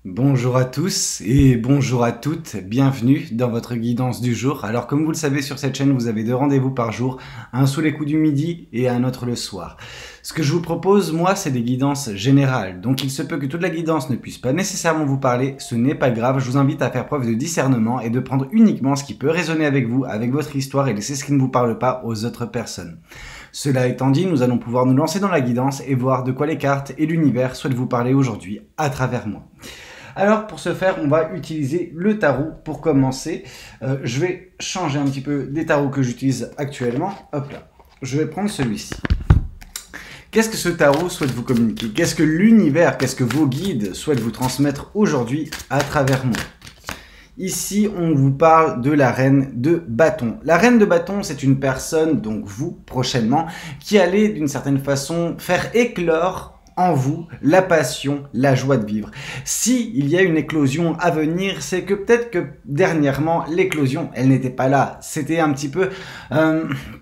Bonjour à tous et bonjour à toutes, bienvenue dans votre guidance du jour. Alors comme vous le savez sur cette chaîne, vous avez 2 rendez-vous par jour, un sous les coups du midi et un autre le soir. Ce que je vous propose, moi, c'est des guidances générales. Donc il se peut que toute la guidance ne puisse pas nécessairement vous parler, ce n'est pas grave, je vous invite à faire preuve de discernement et de prendre uniquement ce qui peut résonner avec vous, avec votre histoire et laisser ce qui ne vous parle pas aux autres personnes. Cela étant dit, nous allons pouvoir nous lancer dans la guidance et voir de quoi les cartes et l'univers souhaitent vous parler aujourd'hui à travers moi. Alors pour ce faire, on va utiliser le tarot pour commencer. Je vais changer un petit peu des tarots que j'utilise actuellement. Hop là, je vais prendre celui-ci. Qu'est-ce que ce tarot souhaite vous communiquer? Qu'est-ce que l'univers, qu'est-ce que vos guides souhaitent vous transmettre aujourd'hui à travers moi? Ici, on vous parle de la reine de bâton. La reine de bâton, c'est une personne, donc vous, prochainement, qui allez d'une certaine façon faire éclore en vous la passion, la joie de vivre. Si il y a une éclosion à venir, c'est que peut-être que dernièrement, l'éclosion, elle n'était pas là. C'était un petit peu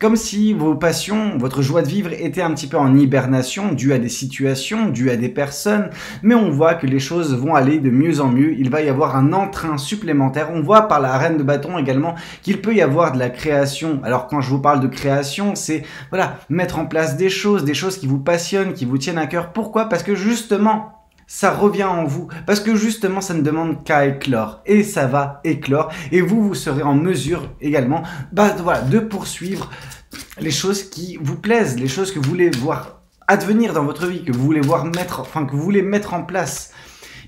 comme si vos passions, votre joie de vivre était un petit peu en hibernation, due à des situations, due à des personnes. Mais on voit que les choses vont aller de mieux en mieux. Il va y avoir un entrain supplémentaire. On voit par la reine de bâton également qu'il peut y avoir de la création. Alors quand je vous parle de création, c'est voilà, mettre en place des choses qui vous passionnent, qui vous tiennent à cœur. Pourquoi? Parce que justement, ça revient en vous. Parce que justement, ça ne demande qu'à éclore. Et ça va éclore. Et vous serez en mesure également voilà, de poursuivre les choses qui vous plaisent, les choses que vous voulez voir advenir dans votre vie, que vous voulez voir que vous voulez mettre en place.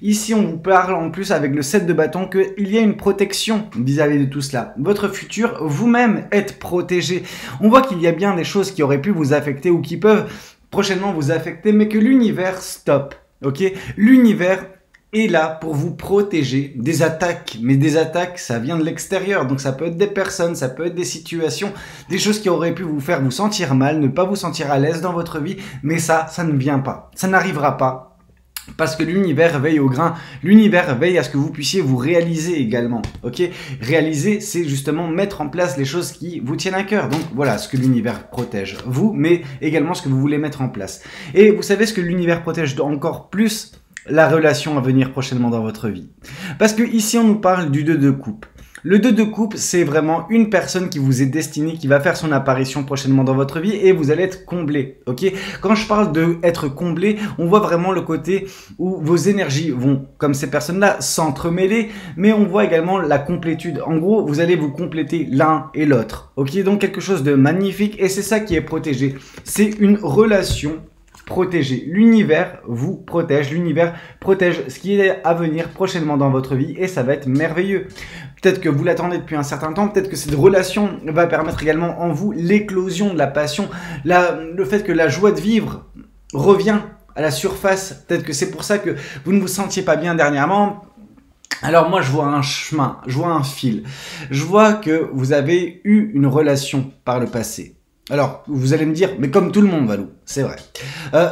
Ici, on vous parle en plus avec le 7 de bâton qu'il y a une protection vis-à-vis de tout cela. Votre futur, vous-même, êtes protégé. On voit qu'il y a bien des choses qui auraient pu vous affecter ou qui peuvent prochainement vous affecter, mais que l'univers stoppe. Ok? L'univers est là pour vous protéger des attaques. Mais des attaques, ça vient de l'extérieur. Donc ça peut être des personnes, ça peut être des situations, des choses qui auraient pu vous faire vous sentir mal, ne pas vous sentir à l'aise dans votre vie. Mais ça ne vient pas. Ça n'arrivera pas. Parce que l'univers veille au grain, l'univers veille à ce que vous puissiez vous réaliser également, ok? Réaliser, c'est justement mettre en place les choses qui vous tiennent à cœur. Donc voilà ce que l'univers protège, vous, mais également ce que vous voulez mettre en place. Et vous savez ce que l'univers protège encore plus? La relation à venir prochainement dans votre vie. Parce que ici, on nous parle du 2 de coupe. Le 2 de coupe, c'est vraiment une personne qui vous est destinée, qui va faire son apparition prochainement dans votre vie et vous allez être comblé, ok? Quand je parle de être comblé, on voit vraiment le côté où vos énergies vont, comme ces personnes-là, s'entremêler, mais on voit également la complétude. En gros, vous allez vous compléter l'un et l'autre, ok? Donc quelque chose de magnifique et c'est ça qui est protégé. C'est une relation protégé. L'univers vous protège, l'univers protège ce qui est à venir prochainement dans votre vie et ça va être merveilleux. Peut-être que vous l'attendez depuis un certain temps, peut-être que cette relation va permettre également en vous l'éclosion de la passion, le fait que la joie de vivre revient à la surface. Peut-être que c'est pour ça que vous ne vous sentiez pas bien dernièrement. Alors moi je vois un chemin, je vois un fil, je vois que vous avez eu une relation par le passé. Alors, vous allez me dire, mais comme tout le monde, Valou, c'est vrai.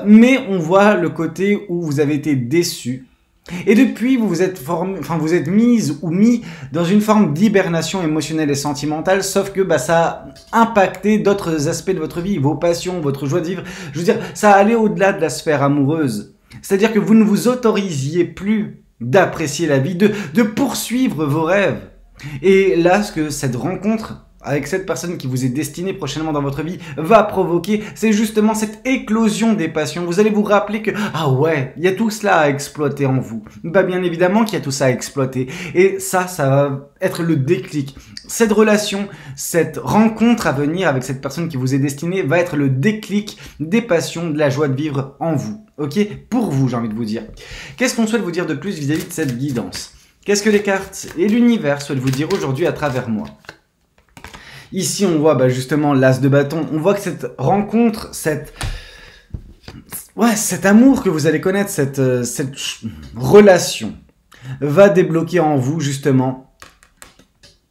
Mais on voit le côté où vous avez été déçu. Et depuis, vous vous êtes mise ou mis dans une forme d'hibernation émotionnelle et sentimentale, sauf que ça a impacté d'autres aspects de votre vie, vos passions, votre joie de vivre. Je veux dire, ça allait au-delà de la sphère amoureuse. C'est-à-dire que vous ne vous autorisiez plus d'apprécier la vie, de poursuivre vos rêves. Et là, ce que cette rencontre avec cette personne qui vous est destinée prochainement dans votre vie va provoquer, c'est justement cette éclosion des passions. Vous allez vous rappeler que, ah ouais, il y a tout cela à exploiter en vous. Bah bien évidemment qu'il y a tout ça à exploiter. Et ça va être le déclic. Cette relation, cette rencontre à venir avec cette personne qui vous est destinée va être le déclic des passions, de la joie de vivre en vous. Ok? Pour vous, j'ai envie de vous dire. Qu'est-ce qu'on souhaite vous dire de plus vis-à-vis de cette guidance? Qu'est-ce que les cartes et l'univers souhaitent vous dire aujourd'hui à travers moi? Ici, on voit justement l'as de bâton. On voit que cette rencontre, cet amour que vous allez connaître, cette relation, va débloquer en vous justement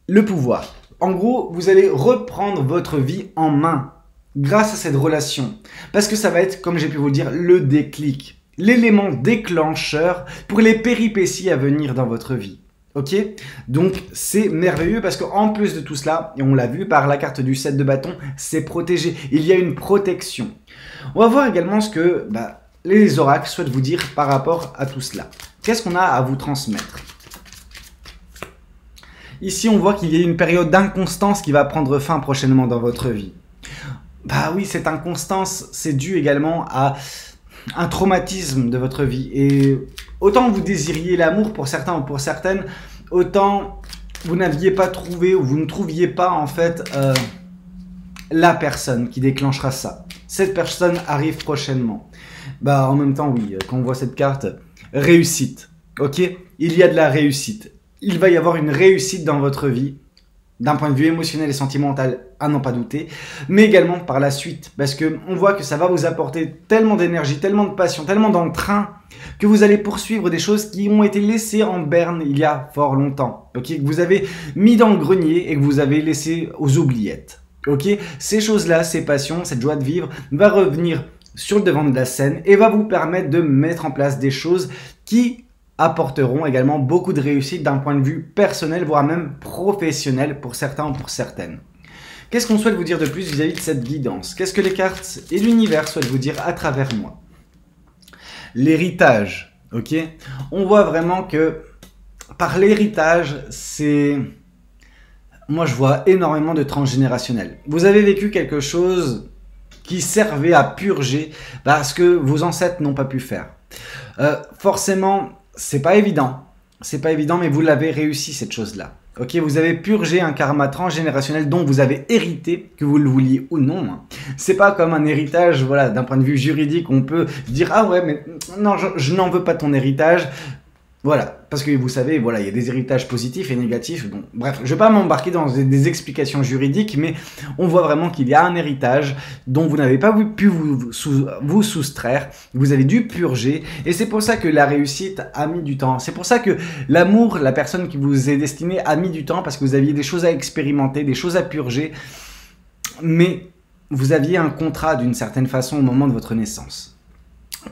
le pouvoir. En gros, vous allez reprendre votre vie en main grâce à cette relation. Parce que ça va être, comme j'ai pu vous le dire, le déclic, l'élément déclencheur pour les péripéties à venir dans votre vie. Ok? Donc c'est merveilleux parce qu'en plus de tout cela, et on l'a vu par la carte du 7 de bâton, c'est protégé. Il y a une protection. On va voir également ce que les oracles souhaitent vous dire par rapport à tout cela? Qu'est-ce qu'on a à vous transmettre? Ici, on voit qu'il y a une période d'inconstance qui va prendre fin prochainement dans votre vie. Bah oui, cette inconstance, c'est dû également à un traumatisme de votre vie. Et autant vous désiriez l'amour pour certains ou pour certaines, autant vous n'aviez pas trouvé ou vous ne trouviez pas en fait la personne qui déclenchera ça. Cette personne arrive prochainement. Bah en même temps, oui, quand on voit cette carte, réussite, ok? Il y a de la réussite. Il va y avoir une réussite dans votre vie, d'un point de vue émotionnel et sentimental, à n'en pas douter, mais également par la suite, parce que on voit que ça va vous apporter tellement d'énergie, tellement de passion, tellement d'entrain, que vous allez poursuivre des choses qui ont été laissées en berne il y a fort longtemps, ok, que vous avez mis dans le grenier et que vous avez laissé aux oubliettes, ok. Ces choses-là, ces passions, cette joie de vivre va revenir sur le devant de la scène et va vous permettre de mettre en place des choses qui apporteront également beaucoup de réussite d'un point de vue personnel, voire même professionnel pour certains ou pour certaines. Qu'est-ce qu'on souhaite vous dire de plus vis-à-vis de cette guidance? Qu'est-ce que les cartes et l'univers souhaitent vous dire à travers moi? L'héritage, ok? On voit vraiment que par l'héritage, c'est... Moi, je vois énormément de transgénérationnel. Vous avez vécu quelque chose qui servait à purger ce que vos ancêtres n'ont pas pu faire. Forcément, c'est pas évident, mais vous l'avez réussi cette chose-là. Ok, vous avez purgé un karma transgénérationnel dont vous avez hérité, que vous le vouliez ou non. C'est pas comme un héritage, voilà, d'un point de vue juridique, on peut dire ah ouais, mais non, je n'en veux pas ton héritage. Voilà, parce que vous savez, voilà, il y a des héritages positifs et négatifs. Bon, bref, je ne vais pas m'embarquer dans des explications juridiques, mais on voit vraiment qu'il y a un héritage dont vous n'avez pas pu vous soustraire, vous avez dû purger, et c'est pour ça que la réussite a mis du temps. C'est pour ça que l'amour, la personne qui vous est destinée, a mis du temps, parce que vous aviez des choses à expérimenter, des choses à purger, mais vous aviez un contrat d'une certaine façon au moment de votre naissance.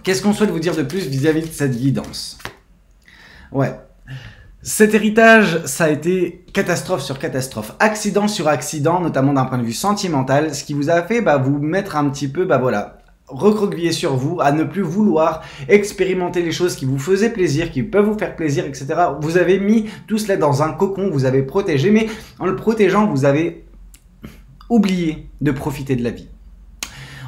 Qu'est-ce qu'on souhaite vous dire de plus vis-à-vis de cette guidance ? Ouais, cet héritage, ça a été catastrophe sur catastrophe, accident sur accident, notamment d'un point de vue sentimental, ce qui vous a fait vous mettre un petit peu, voilà, recroqueviller sur vous, à ne plus vouloir expérimenter les choses qui vous faisaient plaisir, qui peuvent vous faire plaisir, etc. Vous avez mis tout cela dans un cocon, vous avez protégé, mais en le protégeant, vous avez oublié de profiter de la vie.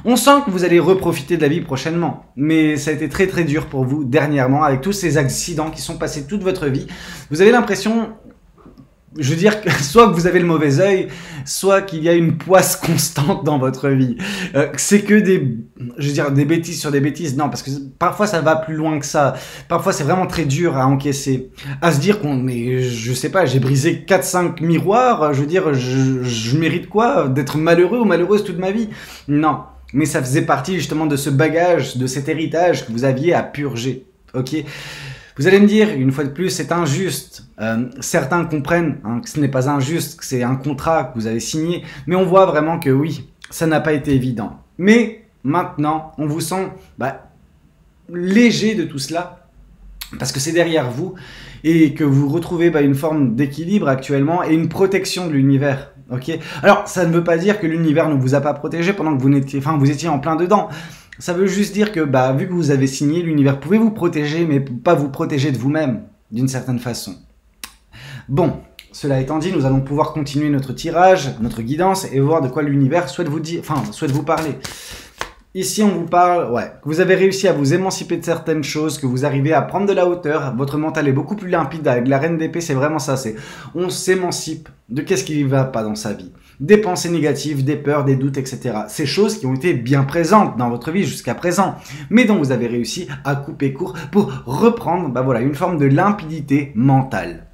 On sent que vous allez reprofiter de la vie prochainement, mais ça a été très très dur pour vous dernièrement avec tous ces accidents qui sont passés toute votre vie. Vous avez l'impression, je veux dire, soit que vous avez le mauvais œil, soit qu'il y a une poisse constante dans votre vie. C'est que des bêtises sur des bêtises. Non, parce que parfois ça va plus loin que ça. Parfois c'est vraiment très dur à encaisser. À se dire mais je sais pas, j'ai brisé 4-5 miroirs, je veux dire, je mérite quoi? D'être malheureux ou malheureuse toute ma vie? Non. Mais ça faisait partie justement de ce bagage, de cet héritage que vous aviez à purger. Ok ? Vous allez me dire, une fois de plus, c'est injuste. Certains comprennent que ce n'est pas injuste, que c'est un contrat que vous avez signé. Mais on voit vraiment que oui, ça n'a pas été évident. Mais maintenant, on vous sent léger de tout cela. Parce que c'est derrière vous et que vous retrouvez une forme d'équilibre actuellement et une protection de l'univers. Ok. Alors, ça ne veut pas dire que l'univers ne vous a pas protégé pendant que vous étiez en plein dedans. Ça veut juste dire que vu que vous avez signé, l'univers pouvait vous protéger, mais pas vous protéger de vous-même, d'une certaine façon. Bon, cela étant dit, nous allons pouvoir continuer notre tirage, notre guidance et voir de quoi l'univers souhaite vous parler. Ici, on vous parle, que vous avez réussi à vous émanciper de certaines choses, que vous arrivez à prendre de la hauteur, votre mental est beaucoup plus limpide avec la reine d'épée, c'est vraiment ça, on s'émancipe de qu'est-ce qui ne va pas dans sa vie. Des pensées négatives, des peurs, des doutes, etc. Ces choses qui ont été bien présentes dans votre vie jusqu'à présent, mais dont vous avez réussi à couper court pour reprendre une forme de limpidité mentale.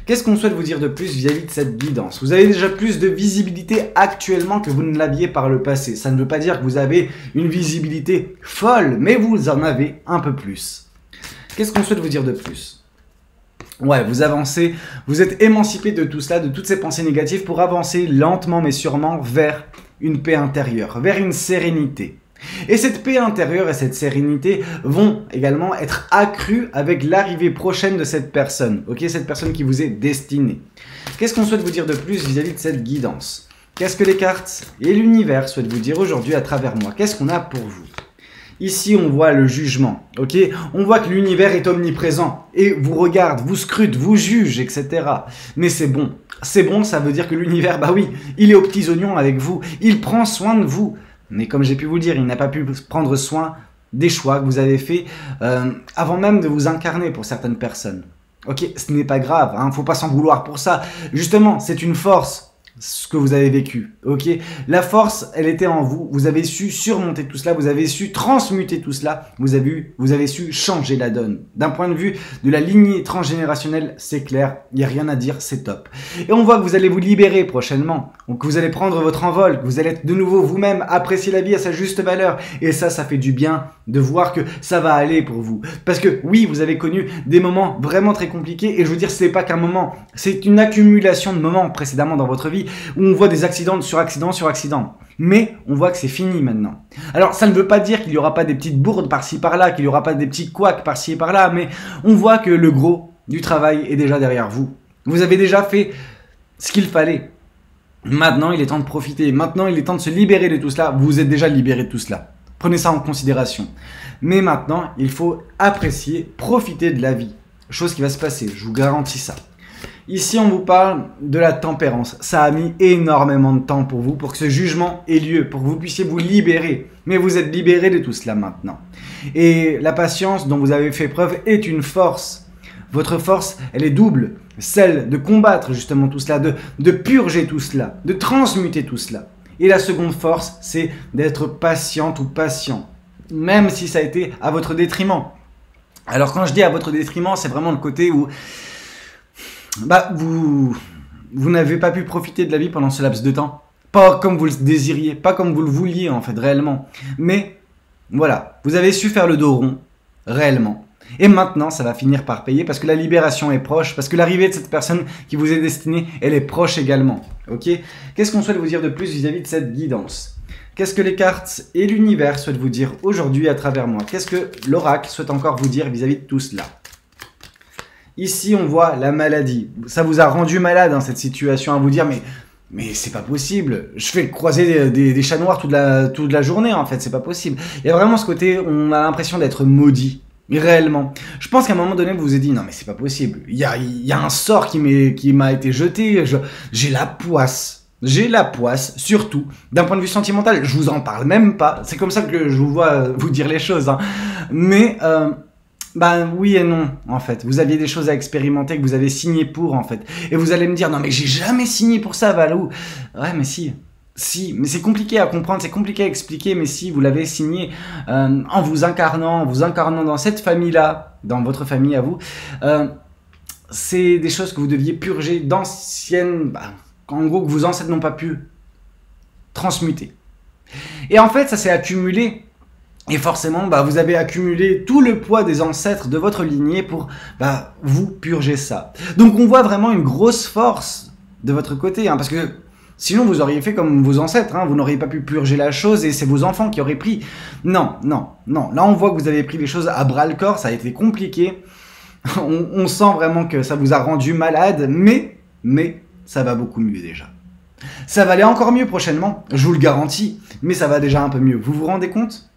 Qu'est-ce qu'on souhaite vous dire de plus vis-à-vis de cette guidance? Vous avez déjà plus de visibilité actuellement que vous ne l'aviez par le passé. Ça ne veut pas dire que vous avez une visibilité folle, mais vous en avez un peu plus. Qu'est-ce qu'on souhaite vous dire de plus? Ouais, vous avancez, vous êtes émancipé de tout cela, de toutes ces pensées négatives pour avancer lentement mais sûrement vers une paix intérieure, vers une sérénité. Et cette paix intérieure et cette sérénité vont également être accrues avec l'arrivée prochaine de cette personne, ok, cette personne qui vous est destinée. Qu'est-ce qu'on souhaite vous dire de plus vis-à-vis de cette guidance? Qu'est-ce que les cartes et l'univers souhaitent vous dire aujourd'hui à travers moi? Qu'est-ce qu'on a pour vous? Ici, on voit le jugement, ok? On voit que l'univers est omniprésent et vous regarde, vous scrute, vous juge, etc. Mais c'est bon. C'est bon, ça veut dire que l'univers, bah oui, il est aux petits oignons avec vous. Il prend soin de vous. Mais comme j'ai pu vous le dire, il n'a pas pu prendre soin des choix que vous avez faits avant même de vous incarner pour certaines personnes. Ok, ce n'est pas grave, hein, faut pas s'en vouloir pour ça. Justement, c'est une force, ce que vous avez vécu, ok? La force, elle était en vous, vous avez su surmonter tout cela, vous avez su transmuter tout cela, vous avez su changer la donne. D'un point de vue de la lignée transgénérationnelle, c'est clair, il n'y a rien à dire, c'est top. Et on voit que vous allez vous libérer prochainement, donc que vous allez prendre votre envol, que vous allez être de nouveau vous-même, apprécier la vie à sa juste valeur. Et ça fait du bien de voir que ça va aller pour vous. Parce que oui, vous avez connu des moments vraiment très compliqués, et je veux dire, c'est pas qu'un moment, c'est une accumulation de moments précédemment dans votre vie, où on voit des accidents sur accident sur accident. Mais on voit que c'est fini maintenant. Alors ça ne veut pas dire qu'il n'y aura pas des petites bourdes par-ci par-là, qu'il n'y aura pas des petits couacs par-ci et par-là, mais on voit que le gros du travail est déjà derrière vous. Vous avez déjà fait ce qu'il fallait. Maintenant, il est temps de profiter. Maintenant, il est temps de se libérer de tout cela. Vous êtes déjà libéré de tout cela. Prenez ça en considération. Mais maintenant, il faut apprécier, profiter de la vie. Chose qui va se passer, je vous garantis ça. Ici, on vous parle de la tempérance. Ça a mis énormément de temps pour vous, pour que ce jugement ait lieu, pour que vous puissiez vous libérer. Mais vous êtes libéré de tout cela maintenant. Et la patience dont vous avez fait preuve est une force. Votre force, elle est double. Celle de combattre justement tout cela, de purger tout cela, de transmuter tout cela. Et la seconde force, c'est d'être patiente ou patient. Même si ça a été à votre détriment. Alors quand je dis à votre détriment, c'est vraiment le côté où bah, vous n'avez pas pu profiter de la vie pendant ce laps de temps. Pas comme vous le désiriez, pas comme vous le vouliez en fait réellement. Mais voilà, vous avez su faire le dos rond, réellement. Et maintenant, ça va finir par payer parce que la libération est proche, parce que l'arrivée de cette personne qui vous est destinée, elle est proche également. Ok? Qu'est-ce qu'on souhaite vous dire de plus vis-à-vis de cette guidance? Qu'est-ce que les cartes et l'univers souhaitent vous dire aujourd'hui à travers moi? Qu'est-ce que l'oracle souhaite encore vous dire vis-à-vis de tout cela? Ici, on voit la maladie. Ça vous a rendu malade, hein, cette situation, à vous dire, mais c'est pas possible. Je fais croiser des chats noirs toute la journée, en fait, c'est pas possible. Il y a vraiment ce côté, on a l'impression d'être maudit. Réellement. Je pense qu'à un moment donné, vous vous êtes dit, non mais c'est pas possible. Il y a un sort qui m'a été jeté. J'ai la poisse. J'ai la poisse, surtout, d'un point de vue sentimental. Je vous en parle même pas. C'est comme ça que je vous vois vous dire les choses. Hein. Mais, bah oui et non, en fait. Vous aviez des choses à expérimenter que vous avez signé pour, en fait. Et vous allez me dire, non mais j'ai jamais signé pour ça, Valou. Ouais, mais si. Si, mais c'est compliqué à comprendre, c'est compliqué à expliquer, mais si vous l'avez signé en vous incarnant dans cette famille-là, dans votre famille à vous, c'est des choses que vous deviez purger d'anciennes, en gros que vos ancêtres n'ont pas pu transmuter. Et en fait, ça s'est accumulé. Et forcément, vous avez accumulé tout le poids des ancêtres de votre lignée pour vous purger ça. Donc on voit vraiment une grosse force de votre côté, hein, parce que sinon, vous auriez fait comme vos ancêtres, hein, vous n'auriez pas pu purger la chose et c'est vos enfants qui auraient pris. Non, non, non. Là, on voit que vous avez pris les choses à bras-le-corps, ça a été compliqué. On sent vraiment que ça vous a rendu malade, mais ça va beaucoup mieux déjà. Ça va aller encore mieux prochainement, je vous le garantis, mais ça va déjà un peu mieux. Vous vous rendez compte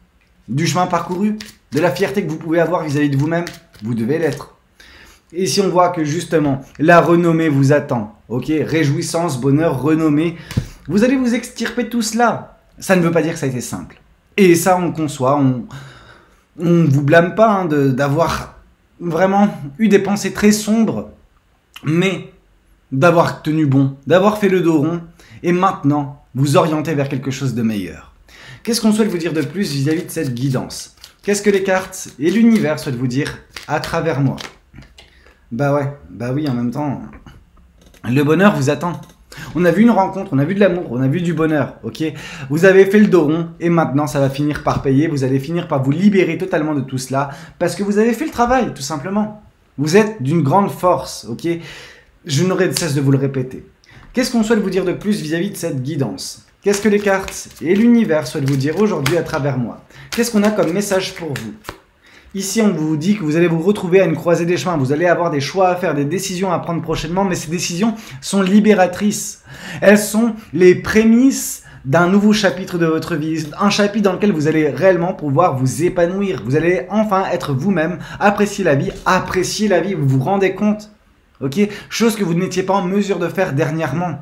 du chemin parcouru, de la fierté que vous pouvez avoir vis-à-vis de vous-même? Vous devez l'être. Et si on voit que justement, la renommée vous attend, ok, réjouissance, bonheur, renommée, vous allez vous extirper de tout cela. Ça ne veut pas dire que ça a été simple. Et ça, on conçoit, on vous blâme pas hein, d'avoir vraiment eu des pensées très sombres, mais d'avoir tenu bon, d'avoir fait le dos rond, et maintenant, vous orienter vers quelque chose de meilleur. Qu'est-ce qu'on souhaite vous dire de plus vis-à-vis de cette guidance? Qu'est-ce que les cartes et l'univers souhaitent vous dire à travers moi? Bah ouais, bah oui, en même temps, le bonheur vous attend. On a vu une rencontre, on a vu de l'amour, on a vu du bonheur, ok? Vous avez fait le dos rond et maintenant ça va finir par payer, vous allez finir par vous libérer totalement de tout cela parce que vous avez fait le travail, tout simplement. Vous êtes d'une grande force, ok? Je n'aurai de cesse de vous le répéter. Qu'est-ce qu'on souhaite vous dire de plus vis-à-vis de cette guidance? Qu'est-ce que les cartes et l'univers souhaitent vous dire aujourd'hui à travers moi? Qu'est-ce qu'on a comme message pour vous? Ici, on vous dit que vous allez vous retrouver à une croisée des chemins. Vous allez avoir des choix à faire, des décisions à prendre prochainement, mais ces décisions sont libératrices. Elles sont les prémices d'un nouveau chapitre de votre vie, un chapitre dans lequel vous allez réellement pouvoir vous épanouir, vous allez enfin être vous-même, apprécier la vie, vous vous rendez compte, ok? Chose que vous n'étiez pas en mesure de faire dernièrement.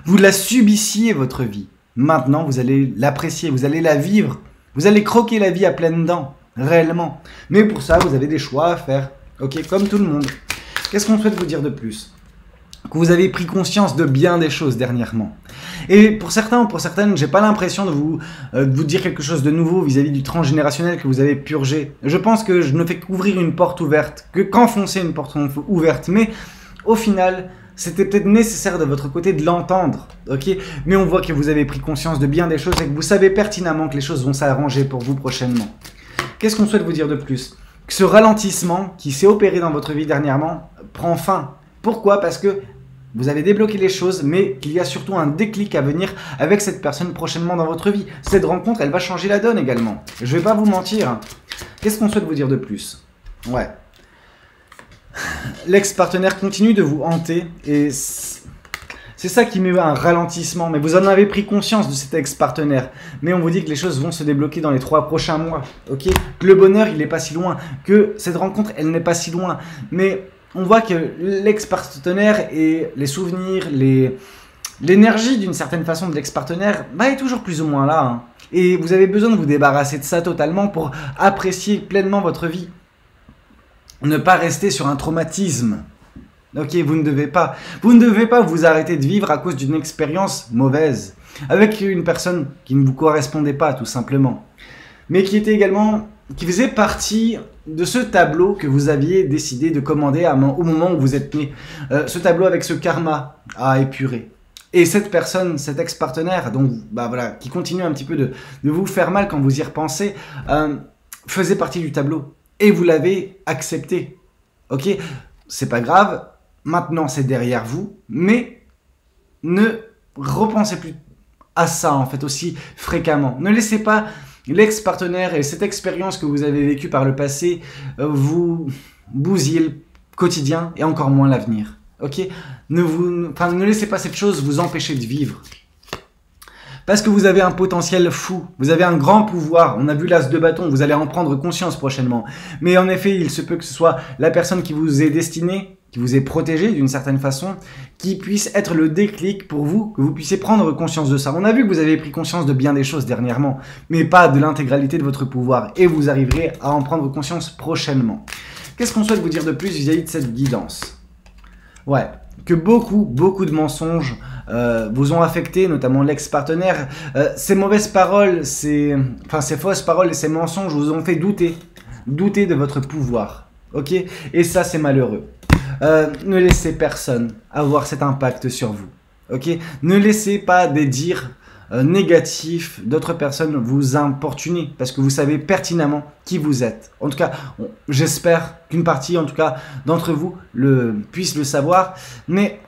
Vous la subissiez votre vie. Maintenant, vous allez l'apprécier, vous allez la vivre, vous allez croquer la vie à pleines dents, réellement. Mais pour ça, vous avez des choix à faire, ok? Comme tout le monde. Qu'est-ce qu'on souhaite vous dire de plus? Que vous avez pris conscience de bien des choses dernièrement. Et pour certains ou pour certaines, j'ai pas l'impression de vous dire quelque chose de nouveau vis-à-vis du transgénérationnel que vous avez purgé. Je pense que je ne fais qu'ouvrir une porte ouverte, qu'enfoncer une porte ouverte. Mais au final, c'était peut-être nécessaire de votre côté de l'entendre, ok? Mais on voit que vous avez pris conscience de bien des choses et que vous savez pertinemment que les choses vont s'arranger pour vous prochainement. Qu'est-ce qu'on souhaite vous dire de plus? Que ce ralentissement qui s'est opéré dans votre vie dernièrement prend fin. Pourquoi? Parce que vous avez débloqué les choses, mais qu'il y a surtout un déclic à venir avec cette personne prochainement dans votre vie. Cette rencontre, elle va changer la donne également. Je vais pas vous mentir. Qu'est-ce qu'on souhaite vous dire de plus? Ouais. L'ex-partenaire continue de vous hanter et c'est ça qui met un ralentissement. Mais vous en avez pris conscience de cet ex-partenaire. Mais on vous dit que les choses vont se débloquer dans les 3 prochains mois. Ok? Que le bonheur, il n'est pas si loin. Que cette rencontre, elle n'est pas si loin. Mais on voit que l'ex-partenaire et les souvenirs, l'énergie d'une certaine façon de l'ex-partenaire est toujours plus ou moins là. Hein. Et vous avez besoin de vous débarrasser de ça totalement pour apprécier pleinement votre vie. Ne pas rester sur un traumatisme. Ok, vous ne devez pas vous arrêter de vivre à cause d'une expérience mauvaise. Avec une personne qui ne vous correspondait pas tout simplement. Mais qui faisait partie de ce tableau que vous aviez décidé de commander au moment où vous êtes né. Ce tableau avec ce karma à épurer. Et cette personne, cet ex-partenaire, donc voilà, qui continue un petit peu de vous faire mal quand vous y repensez, faisait partie du tableau. Et vous l'avez accepté. Ok? C'est pas grave. Maintenant, c'est derrière vous. Mais ne repensez plus à ça, en fait, aussi fréquemment. Ne laissez pas l'ex-partenaire et cette expérience que vous avez vécue par le passé vous bousiller le quotidien et encore moins l'avenir. Ok? Ne laissez pas cette chose vous empêcher de vivre. Parce que vous avez un potentiel fou, vous avez un grand pouvoir, on a vu l'as de bâton, vous allez en prendre conscience prochainement. Mais en effet, il se peut que ce soit la personne qui vous est destinée, qui vous est protégée d'une certaine façon, qui puisse être le déclic pour vous, que vous puissiez prendre conscience de ça. On a vu que vous avez pris conscience de bien des choses dernièrement, mais pas de l'intégralité de votre pouvoir, et vous arriverez à en prendre conscience prochainement. Qu'est-ce qu'on souhaite vous dire de plus vis-à-vis de cette guidance? Ouais, que beaucoup de mensonges vous ont affecté, notamment l'ex-partenaire. Ces mauvaises paroles, ces fausses paroles et ces mensonges vous ont fait douter de votre pouvoir. Ok? Et ça, c'est malheureux. Ne laissez personne avoir cet impact sur vous. Ok? Ne laissez pas des dires négatifs d'autres personnes vous importuner parce que vous savez pertinemment qui vous êtes. En tout cas, j'espère qu'une partie, en tout cas, d'entre vous puisse le savoir. Mais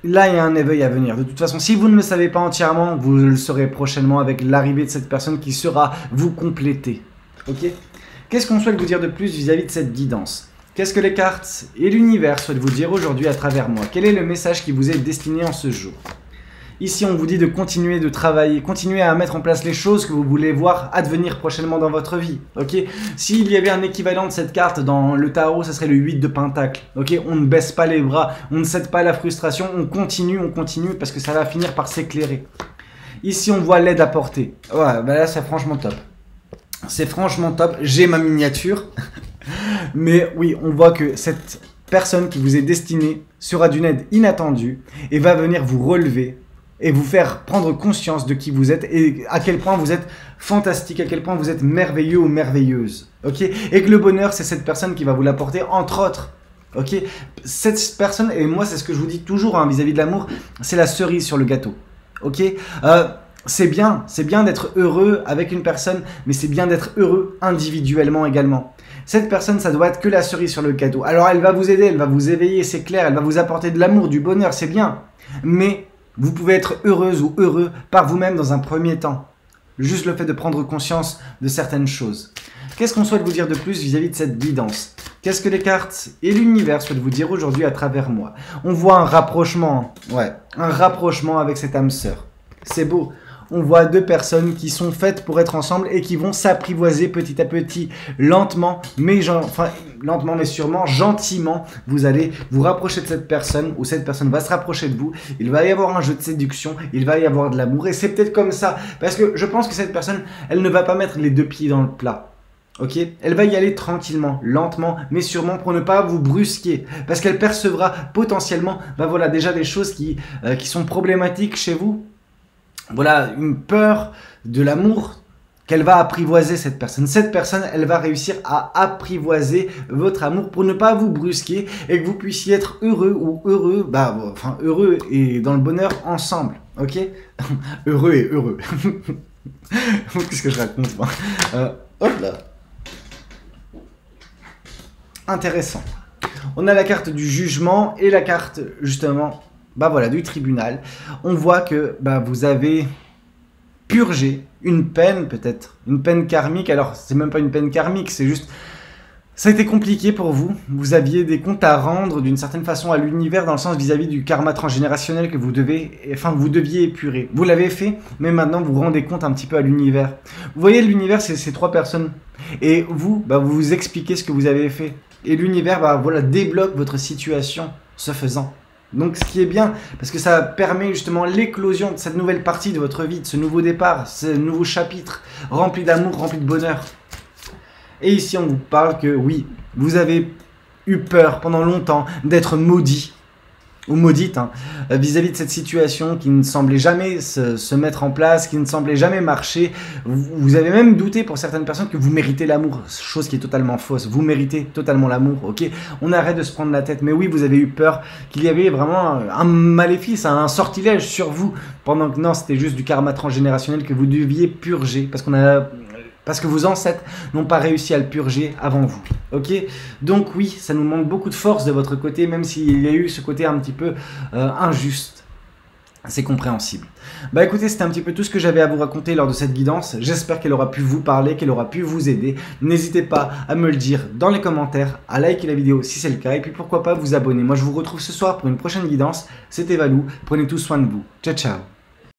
là, il y a un éveil à venir. De toute façon, si vous ne le savez pas entièrement, vous le saurez prochainement avec l'arrivée de cette personne qui sera vous compléter. Ok? Qu'est-ce qu'on souhaite vous dire de plus vis-à-vis de cette guidance? Qu'est-ce que les cartes et l'univers souhaitent vous dire aujourd'hui à travers moi? Quel est le message qui vous est destiné en ce jour? Ici, on vous dit de continuer de travailler, continuer à mettre en place les choses que vous voulez voir advenir prochainement dans votre vie. Ok? S'il y avait un équivalent de cette carte dans le tarot, ça serait le 8 de Pentacle. Ok? On ne baisse pas les bras, on ne cède pas à la frustration, on continue parce que ça va finir par s'éclairer. Ici, on voit l'aide apportée. Ouais, là, c'est franchement top. C'est franchement top. J'ai ma miniature. Mais oui, on voit que cette personne qui vous est destinée sera d'une aide inattendue et va venir vous relever et vous faire prendre conscience de qui vous êtes et à quel point vous êtes fantastique, à quel point vous êtes merveilleux ou merveilleuse. Ok? Et que le bonheur, c'est cette personne qui va vous l'apporter, entre autres. Ok? Cette personne, et moi c'est ce que je vous dis toujours vis-à-vis de l'amour, c'est la cerise sur le gâteau. Ok? C'est bien d'être heureux avec une personne, mais c'est bien d'être heureux individuellement également. Cette personne, ça doit être que la cerise sur le gâteau. Alors elle va vous aider, elle va vous éveiller, c'est clair, elle va vous apporter de l'amour, du bonheur, c'est bien. Mais vous pouvez être heureuse ou heureux par vous-même dans un premier temps. Juste le fait de prendre conscience de certaines choses. Qu'est-ce qu'on souhaite vous dire de plus vis-à-vis de cette guidance? Qu'est-ce que les cartes et l'univers souhaitent vous dire aujourd'hui à travers moi? On voit un rapprochement, ouais, un rapprochement avec cette âme sœur. C'est beau. on voit deux personnes qui sont faites pour être ensemble et qui vont s'apprivoiser petit à petit, lentement, mais sûrement, gentiment. Vous allez vous rapprocher de cette personne, ou cette personne va se rapprocher de vous. Il va y avoir un jeu de séduction, il va y avoir de l'amour, et c'est peut-être comme ça, parce que je pense que cette personne, elle ne va pas mettre les deux pieds dans le plat. Ok, elle va y aller tranquillement, lentement, mais sûrement pour ne pas vous brusquer, parce qu'elle percevra potentiellement, voilà, déjà des choses qui sont problématiques chez vous. Voilà, une peur de l'amour qu'elle va apprivoiser cette personne. Cette personne, elle va réussir à apprivoiser votre amour pour ne pas vous brusquer et que vous puissiez être heureux ou heureux, heureux et dans le bonheur ensemble. Ok, heureux et heureux. Qu'est-ce que je raconte moi hop là. Intéressant. On a la carte du jugement et la carte justement voilà, du tribunal. On voit que vous avez purgé une peine, peut-être une peine karmique. Alors c'est même pas une peine karmique, c'est juste ça a été compliqué pour vous. Vous aviez des comptes à rendre d'une certaine façon à l'univers, dans le sens vis-à-vis du karma transgénérationnel que vous deviez épurer. Vous l'avez fait, mais maintenant vous vous rendez compte un petit peu à l'univers. Vous voyez, l'univers, c'est ces trois personnes. Et vous, vous expliquez ce que vous avez fait. Et l'univers, voilà, débloque votre situation, ce faisant. Donc ce qui est bien, parce que ça permet justement l'éclosion de cette nouvelle partie de votre vie, de ce nouveau départ, ce nouveau chapitre, rempli d'amour, rempli de bonheur. Et ici, on vous parle que oui, vous avez eu peur pendant longtemps d'être maudit, ou maudite, vis-à-vis de cette situation qui ne semblait jamais se mettre en place, qui ne semblait jamais marcher. Vous avez même douté pour certaines personnes que vous méritez l'amour, chose qui est totalement fausse. Vous méritez totalement l'amour, ok? On arrête de se prendre la tête. Mais oui, vous avez eu peur qu'il y avait vraiment un maléfice, un sortilège sur vous, pendant que non, c'était juste du karma transgénérationnel que vous deviez purger, parce que vos ancêtres n'ont pas réussi à le purger avant vous. Ok? Donc oui, ça nous manque beaucoup de force de votre côté, même s'il y a eu ce côté un petit peu injuste. C'est compréhensible. Écoutez, c'était un petit peu tout ce que j'avais à vous raconter lors de cette guidance. J'espère qu'elle aura pu vous parler, qu'elle aura pu vous aider. N'hésitez pas à me le dire dans les commentaires, à liker la vidéo si c'est le cas, et puis pourquoi pas vous abonner. Moi je vous retrouve ce soir pour une prochaine guidance. C'était Valou, prenez tous soin de vous. Ciao ciao.